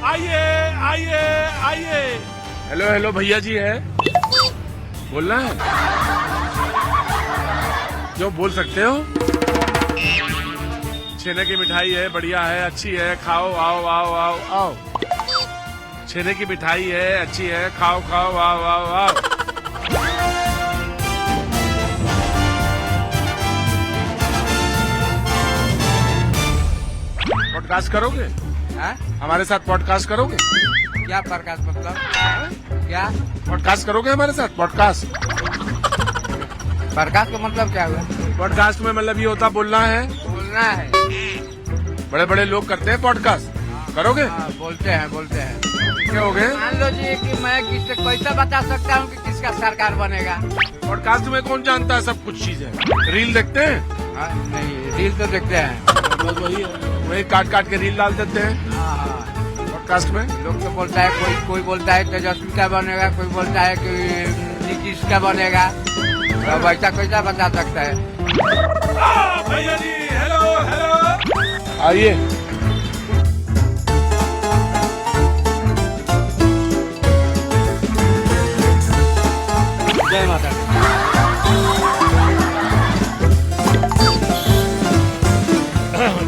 आइए आइए आइए। हेलो हेलो भैया जी है, बोलना है जो बोल सकते हो। छेने की मिठाई है, बढ़िया है, अच्छी है, खाओ, आओ आओ आओ आओ। छेने की मिठाई है, अच्छी है, खाओ खाओ, आओ आओ आओ। पॉडकास्ट करोगे? हाँ? हमारे साथ पॉडकास्ट करोगे? क्या पॉडकास्ट मतलब? क्या पॉडकास्ट करोगे हमारे साथ? पॉडकास्ट पॉडकास्ट का मतलब क्या हुआ? पॉडकास्ट में मतलब ये होता बोलना है। बोलना है। बड़े बड़े लोग करते हैं पॉडकास्ट, करोगे? हाँ, बोलते हैं। क्या हो गए? मान लो जी कि मैं किससे कैसे बता सकता हूँ कि किसका सरकार बनेगा? पॉडकास्ट में कौन जानता है सब कुछ चीजें? रील देखते हैं? हाँ, नहीं, रील तो देखते हैं। बस वही काट काट के रील डाल देते हैं हाँ, पॉडकास्ट में। लोग तो बोलता है, कोई बोलता है तेजस्वी का बनेगा, कोई बोलता है कि नीतीश का बनेगा। तो ऐसा कैसा बता सकता है? भैया जी हेलो हेलो, आइए। जय माता दी।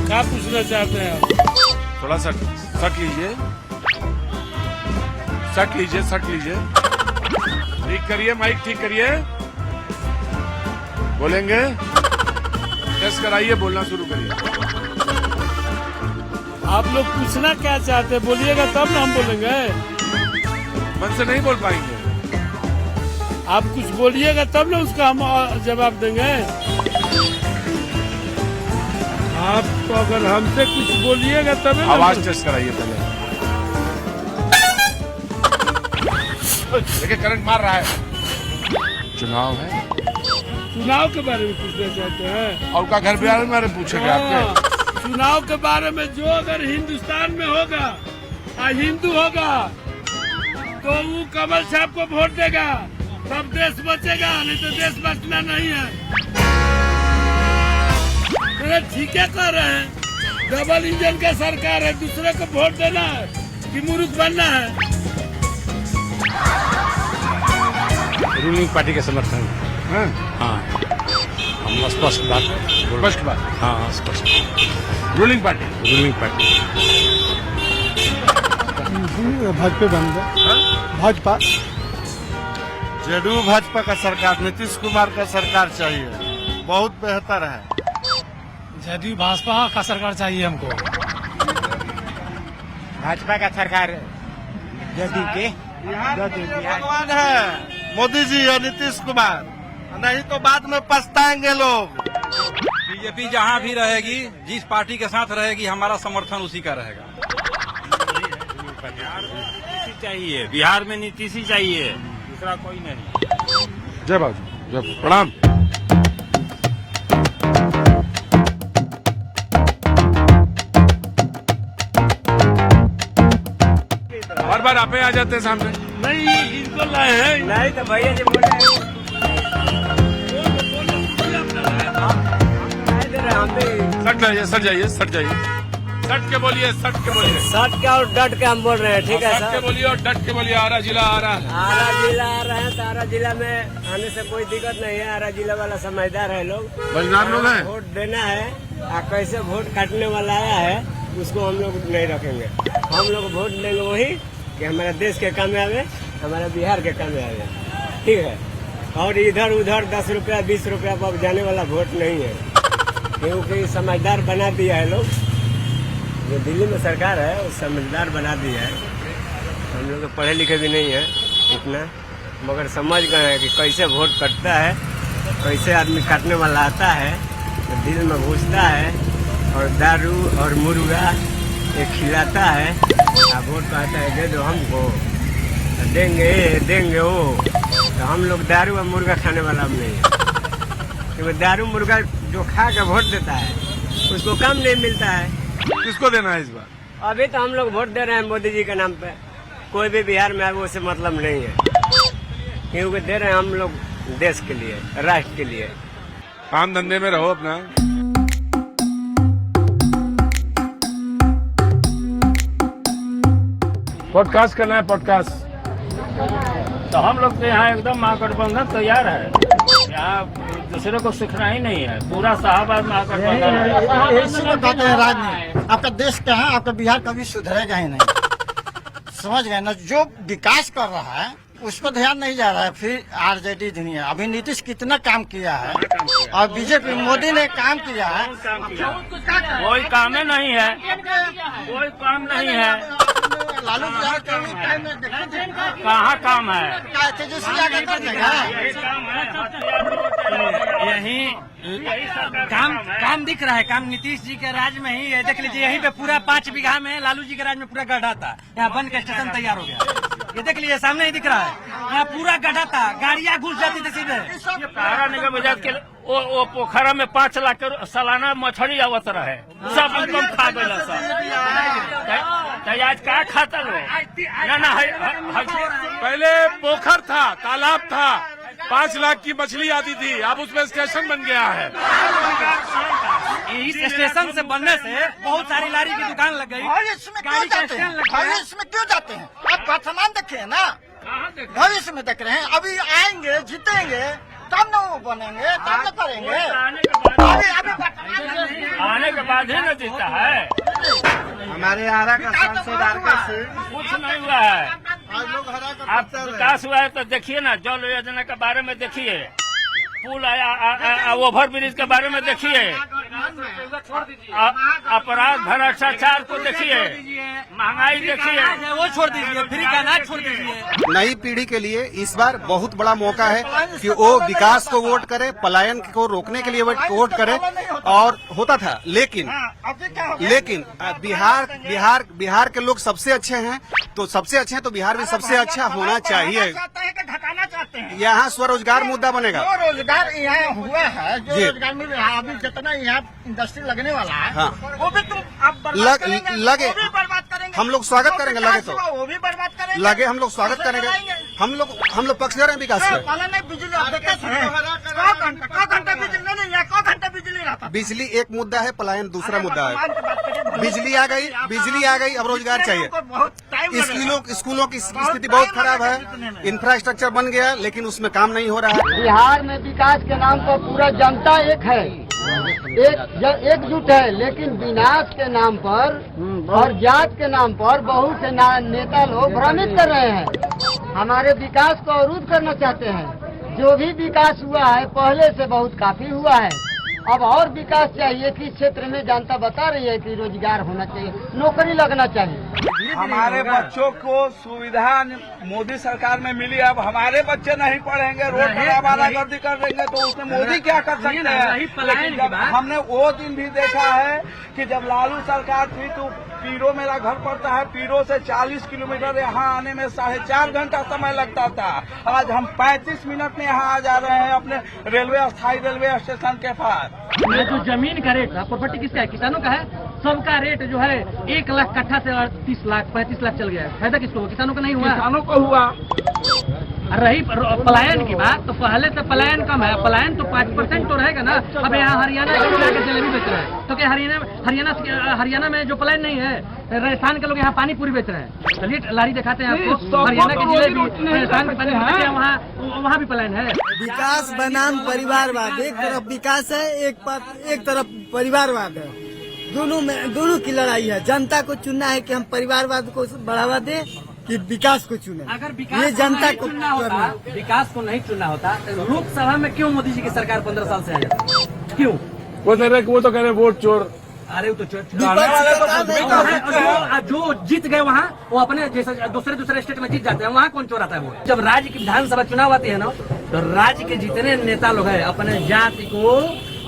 क्या पूछना चाहते हैं आप? थोड़ा सट लीजिए, सट लीजिए। ठीक करिए, माइक ठीक करिए। बोलेंगे? टेस्ट कराइए, बोलना शुरू करिए। आप लोग पूछना क्या चाहते हैं, बोलिएगा तब ना हम बोलेंगे। मन से नहीं बोल पाएंगे। आप कुछ बोलिएगा तब ना उसका हम जवाब देंगे। आप अगर हमसे कुछ बोलिएगा तब ना। आवाज टेस्ट कराइए पहले। देखिए करंट मार रहा है। चुनाव है, चुनाव के बारे में पूछना चाहते हैं। और का घर बिहार में पूछेगा आपके। चुनाव के बारे में जो अगर हिंदुस्तान में होगा और हिंदू होगा तो वो कमल साहब को वोट देगा, तब देश बचेगा, नहीं तो देश बचना नहीं है। अरे ठीक है कह रहे हैं, डबल इंजन का सरकार है, दूसरे को वोट देना है कि मूर्ख बनना है? रूलिंग पार्टी के समर्थन। हाँ? हाँ, हम स्पष्ट बात। हाँ, स्पष्ट ruling party. Ruling party. Bhajpa बन गया। भाजपा जेडीयू भाजपा का सरकार, नीतीश कुमार का सरकार चाहिए, बहुत बेहतर है। जदयू भाजपा का सरकार चाहिए हमको। भाजपा का सरकार जदयू के भगवान है मोदी जी और नीतीश कुमार, नहीं तो बाद में पछताएंगे लोग। बीजेपी जहाँ भी रहेगी, जिस पार्टी के साथ रहेगी, हमारा समर्थन उसी का रहेगा। चाहिए बिहार में नीतीश ही चाहिए, दूसरा कोई नहीं। जय बाबू, जय प्रणाम। बार आप आ जाते हैं सामने। नहीं, इनको लाए हैं। नहीं तो भैया जी बोले सट जाइए। सट के बोलिए। सट के और डट के हम बोल रहे हैं, ठीक है सट के बोलिए और डट के बोलिए। आरा जिला आ रहा है। आरा जिला आ रहे हैं तो आरा जिला में आने से कोई दिक्कत नहीं है। आरा जिला वाला समझदार है लोग, मजदार लोग हैं। वोट देना है और कैसे वोट काटने वाला आया है उसको हम लोग नहीं रखेंगे। हम लोग वोट देंगे वही कि हमारे देश के काम में आवे, हमारे बिहार के काम में आवे, ठीक है। और इधर उधर 10 रुपया 20 रुपया पर जाने वाला वोट नहीं है, क्योंकि समझदार बना दिया है लोग। जो दिल्ली में सरकार है वो समझदार बना दिया है। हम लोग तो पढ़े लिखे भी नहीं है इतना, मगर समझ गए हैं कि कैसे वोट कटता है, कैसे आदमी काटने वाला आता है तो दिल में घुसता है और दारू और मुर्गा ये खिलाता है और वोट कहता है दे दो हमको, तो देंगे वो। तो हम लोग दारू और मुर्गा खाने वाला हम नहीं है, क्योंकि दारू मुर्गा जो खा के वोट देता है उसको काम नहीं मिलता है। किसको देना है इस बार? अभी तो हम लोग वोट दे रहे हैं मोदी जी के नाम पे। कोई भी बिहार में आए उससे मतलब नहीं है, क्योंकि दे रहे हैं हम लोग देश के लिए, राष्ट्र के लिए। काम धंधे में रहो अपना। पॉडकास्ट करना है, पॉडकास्ट। तो हम लोग तो यहाँ एकदम महागठबंधन तैयार है, यहाँ दूसरे को सीखना ही नहीं है, पूरा शाहबाद महागठबंधन है। इसी को कहते हैं राजनीति। आपका देश कहाँ, आपका बिहार कभी सुधरेगा ही नहीं। समझ गए ना, जो विकास कर रहा है उस पर ध्यान नहीं जा रहा है। फिर आरजेडी दुनिया, अभी नीतीश कितना काम किया है और बीजेपी मोदी ने काम किया है। कोई काम नहीं है, कोई काम नहीं है। लालू प्रसाद कहाँ काम है? तेजस्वी आगे कर देगा। यही काम दिख रहा है, काम नीतीश जी के राज में ही है। देख लीजिए, यहीं पे पूरा 5 बीघा में लालू जी के राज में पूरा गड्ढा था, यहाँ बन के स्टेशन तैयार हो गया। ये देख लीजिए, सामने ही दिख रहा है, यहाँ पूरा गड्ढा था, गाड़ियाँ घुस जाती थी सीधे। सहारा निगम इजाज के वो पोखरा में 5 लाख के सालाना मछली आवत रहे, सब एकदम खा गया सब। आज का खाता लो ना पहले पोखर था, तालाब था, 5 लाख की मछली आती थी, अब उसमें स्टेशन बन गया है। इस स्टेशन से बनने से बहुत सारी लारी की दुकान लग गई। भविष्य में क्यों जाते हैं? आप वर्तमान देखे ना, भविष्य में देख रहे हैं। अभी आएंगे, जीतेंगे, तब न वो बनेंगे, तब न करेंगे। आने के बाद ही न जीता है। हमारे यहाँ का सांसद आरके से कुछ नहीं हुआ है। आज लोग हरा का आप विकास हुआ है तो देखिए ना, जल योजना के बारे में देखिए, पुल आया, ओवर ब्रिज के बारे में देखिए, अपराध भ्रष्टाचार को देखिए, महंगाई देखिए। वो छोड़ दीजिए, फ्री का अनाज छोड़ दीजिए। नई पीढ़ी के लिए इस बार बहुत बड़ा मौका है कि वो विकास को वोट करे, पलायन को रोकने के लिए वोट करे। और होता था, लेकिन बिहार के लोग सबसे अच्छे हैं, तो सबसे अच्छे हैं तो बिहार भी सबसे अच्छा होना चाहिए। यहाँ स्वरोजगार मुद्दा बनेगा। रोजगार यहाँ हुआ है, जो रोजगार मिल रहा है, अभी जितना यहाँ इंडस्ट्री लगने वाला है, हाँ। वो भी तुम आप बर्बाद लगे, वो भी बर्बाद करेंगे। हम लोग स्वागत करेंगे, लगे तो वो भी बर्बाद करेंगे, लगे हम लोग स्वागत करेंगे। हम लोग पक्षधर हैं विकास के। नहीं बिजली आप देखते हैं, घंटा बिजली नहीं है, घंटा बिजली रहता। बिजली एक मुद्दा है, पलायन दूसरा मुद्दा है। बिजली आ गई, अब रोजगार चाहिए। स्कूलों की स्थिति बहुत खराब है, इंफ्रास्ट्रक्चर बन गया लेकिन उसमें काम नहीं हो रहा है। बिहार में विकास के नाम पर पूरा जनता एक है, एकजुट है, लेकिन विनाश के नाम पर और जात के नाम पर बहुत से नेता लोग भ्रमित कर रहे हैं, हमारे विकास को अवरुद्ध करना चाहते हैं। जो भी विकास हुआ है पहले से बहुत काफी हुआ है, अब और विकास चाहिए। किस क्षेत्र में जनता बता रही है कि रोजगार होना चाहिए, नौकरी लगना चाहिए। हमारे बच्चों को सुविधा मोदी सरकार में मिली, अब हमारे बच्चे नहीं पढ़ेंगे, रोड पर आवारागर्दी कर देंगे तो उसमें मोदी क्या कर सकते हैं। हमने वो दिन भी देखा है कि जब लालू सरकार थी तो पीरो मेरा घर पड़ता है, पीरो से 40 किलोमीटर यहाँ आने में 4.5 घंटा समय लगता था। आज हम 35 मिनट में यहाँ आ जा रहे हैं अपने स्थायी रेलवे स्टेशन के पास। ये जो जमीन का रेट है, प्रॉपर्टी किसका है? किसानों का है। सबका रेट जो है 1 लाख कट्ठा से 38 लाख 35 लाख चल गया है। फायदा किसको? किसानों का नहीं हुआ, किसानों को हुआ। रही पलायन की बात, तो पहले से पलायन कम है, पलायन तो 5% तो रहेगा ना। अब यहाँ हरियाणा के जलेबी बेच रहे हैं, तो क्या हरियाणा में जो पलायन नहीं है, राजस्थान के लोग यहाँ पानी पूरी बेच रहे हैं। चलिए लारी दिखाते हैं आपको, हरियाणा के जलेबी, राजस्थान के पानी बेच रहे हैं, वहाँ भी पलायन है। विकास बनाम परिवारवाद, एक तरफ विकास है, एक तरफ परिवारवाद है। दोनों की लड़ाई है। जनता को चुनना है कि हम परिवारवाद को बढ़ावा दें कि विकास को चुने। अगर विकास ये जनता को चुनना होता, विकास को नहीं चुनना होता तो लोकसभा में क्यों मोदी जी की सरकार 15 साल से आ जाती? क्यों? वो तो कह रहे वोट चोर। अरे तो जो जीत गए वहाँ, वो अपने जैसे दूसरे स्टेट में जीत जाते हैं, वहाँ कौन चोर आता है? वो जब राज्य की विधानसभा चुनाव आती है ना, तो राज्य के जितने नेता लोग हैं अपने जाति को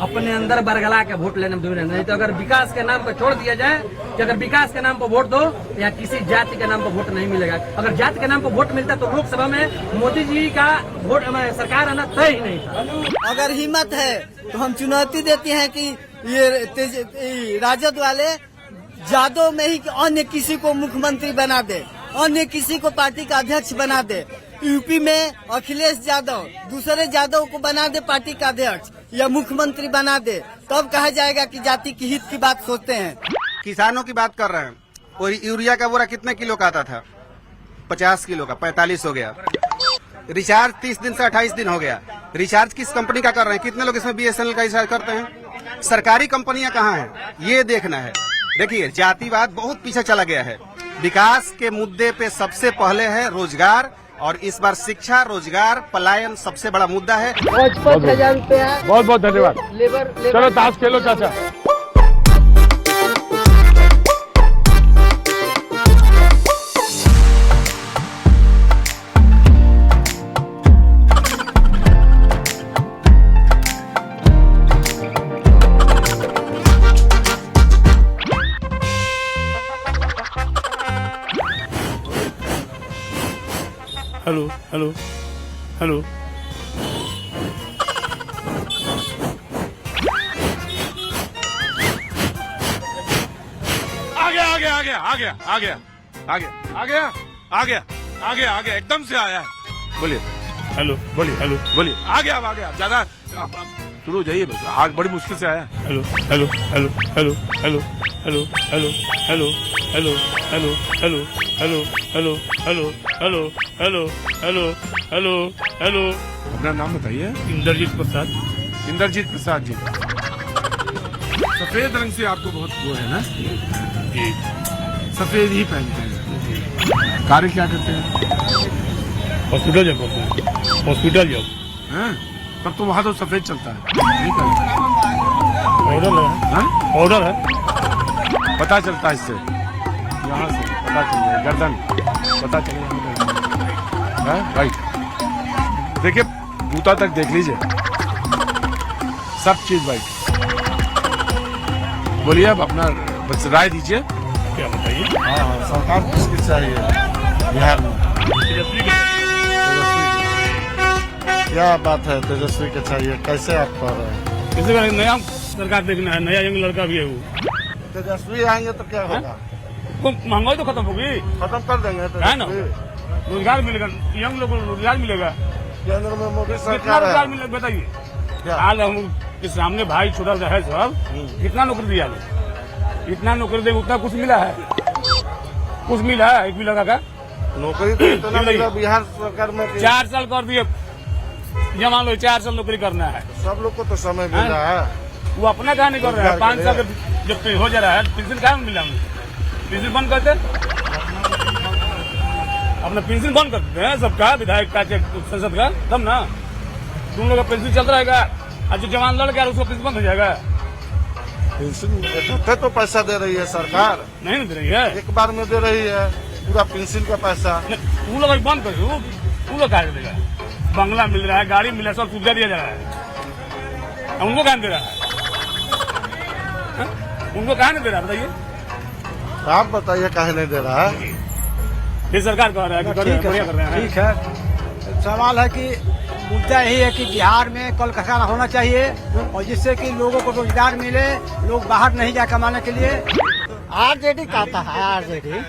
अपने अंदर बरगला के वोट लेने में नहीं। तो अगर विकास के नाम पर छोड़ दिया जाए कि अगर विकास के नाम पर वोट दो या किसी जाति के नाम पर वोट नहीं मिलेगा। अगर जाति के नाम पर वोट मिलता तो लोकसभा में मोदी जी का वोट सरकार आना तय ही नहीं था। अगर हिम्मत है तो हम चुनौती देते हैं कि ये राजद वाले जादव में ही अन्य किसी को मुख्यमंत्री बना दे, अन्य किसी को पार्टी का अध्यक्ष बना दे। यूपी में अखिलेश यादव दूसरे यादव को बना दे पार्टी का अध्यक्ष या मुख्यमंत्री बना दे, तब कहा जाएगा कि जाति की हित की बात सोचते हैं। किसानों की बात कर रहे हैं, और यूरिया का बोरा कितने किलो का आता था? 50 किलो का 45 हो गया। रिचार्ज 30 दिन से 28 दिन हो गया। रिचार्ज किस कंपनी का कर रहे हैं? कितने लोग इसमें BSNL का रिचार्ज करते हैं? सरकारी कंपनियां कहाँ हैं? ये देखना है। देखिए, जातिवाद बहुत पीछे चला गया है। विकास के मुद्दे पे सबसे पहले है रोजगार, और इस बार शिक्षा, रोजगार, पलायन सबसे बड़ा मुद्दा है। 55,000 रुपया बहुत बहुत धन्यवाद। लेबर चलो ताश खेलो चाचा। हेलो हेलो हेलो आ गया आ गया आ गया आ गया आ गया आ गया आ गया आ गया आ गया आ गया एकदम से आया है। बोलिए हेलो बोलिए हेलो बोलिए। आ गया अब आ गया। ज्यादा शुरू हो जाइए बस। आग बड़ी मुश्किल से आया। Hello hello hello hello hello hello hello hello hello hello hello hello hello hello hello hello hello hello hello. अपना नाम बताइए। इंद्रजीत प्रसाद। इंद्रजीत प्रसाद जी। सफेद रंग से आपको बहुत वो है ना? जी। सफेद ही पहनते हैं। कार्य क्या करते हैं? हॉस्पिटल जॉब करते हैं। Hospital job. हैं? तब तो वहाँ तो सफेद चलता है। ऑर्डर है। ऑर्डर है। पता चलता है इससे, यहाँ से पता चल जाए। गर्दन पता चलेगा राइट। देखिए जूता तक देख लीजिए, सब चीज वाइट। बोलिए अब अपना बस राय दीजिए। क्या बताइए? हाँ, सरकार किसकी चाहिए बिहार में? क्या बात है, तेजस्वी के चाहिए? कैसे आप कह रहे हैं? किसी का नया सरकार देखना है, नया यंग लड़का भी है वो। तेजस्वी आएंगे तो क्या होगा? तो महंगाई तो खत्म होगी, खत्म कर देंगे है ना? रोजगार मिलेगा, यंग लोगों को रोजगार मिलेगा। केंद्र में मोदी कितना सरकार रोजगार है। मिलेगा बताइए? क्या? हाल हम के सामने भाई छोटा सा है सब, कितना नौकरी दिया? इतना नौकरी दे उतना कुछ मिला है? कुछ मिला है? एक भी लगा का नौकरी तो इतना मिला बिहार सरकार में कि 4 साल कर दिए। जमा लो 4 साल नौकरी करना है। सब लोग को तो समय मिल रहा है। वो अपना कहा नहीं कर रहा है। 5 साल जब हो जा रहा है पेंशन कहाँ मिला? पेंशन बंद करते, अपना पेंशन बंद करते हैं सबका, विधायक का संसद का, तब ना तुम लोग का पेंशन चल रहेगा। और जो जवान लड़ गया उसको पेंशन बंद हो जाएगा। पेंशन इकट्ठे तो पैसा दे रही है सरकार, नहीं दे रही है, एक बार में दे रही है पूरा पेंशन का पैसा। तुम लोग बंद कर दो, तुम लोग कहा देगा? बंगला मिल रहा है, गाड़ी मिल रहा है, सब सुविधा दिया जा रहा है, उनको कहाँ दे रहा है? उनको कहाँ नहीं दे रहा बताइए? आप बताइए काहे नहीं दे रहा है? ये सरकार कह रहा है कि बढ़िया कर रहे हैं। ठीक है, सवाल है कि मुद्दा यही है कि बिहार में कल कारखाना होना चाहिए, और जिससे कि लोगों को रोजगार मिले, लोग बाहर नहीं जाए कमाने के लिए। आरजेडी कहता है, आरजेडी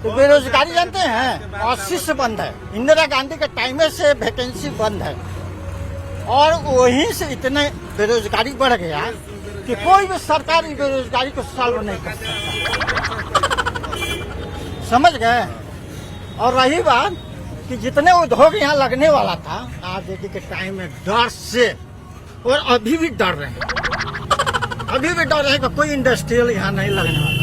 तो बेरोजगारी जानते हैं 80 से बंद है। इंदिरा गांधी के टाइम से वैकेंसी बंद है, और वहीं से इतने बेरोजगारी बढ़ गया कि कोई भी सरकार इस बेरोजगारी को सॉल्व नहीं कर सकता। समझ गए? और रही बात कि जितने उद्योग यहाँ लगने वाला था आरजेडी के टाइम में, डर से, और अभी भी डर रहे हैं, अभी भी डर रहे हैं कि कोई इंडस्ट्रियल यहाँ नहीं लगने वाला।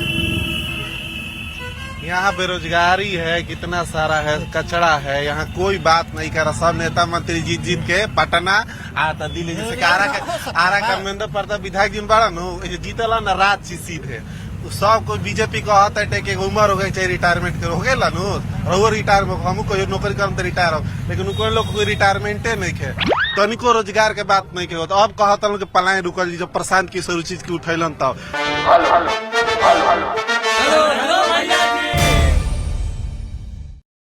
यहाँ बेरोजगारी है, कितना सारा है, कचरा है, यहाँ कोई बात नहीं कर रहा। सब नेता मंत्री जीत जीत के पटना आता दिल्ली, जैसे कि आरा का मेंदर प्रताप विधायक जी बड़ा नो जीतला न रात सीधे सब कोई बीजेपी कहता है कि उम्र हो गई, चाहे रिटायरमेंट हो गया नु, रहो रिटायर हम कोई नौकरी करम तो रिटायर हो, लेकिन कोई लोग कोई रिटायरमेंटे नहीं है, तनिको रोजगार के बात नहीं के। अब कहता पलायन रुकल, जब प्रशांत किशोर चीज की उठैलन तब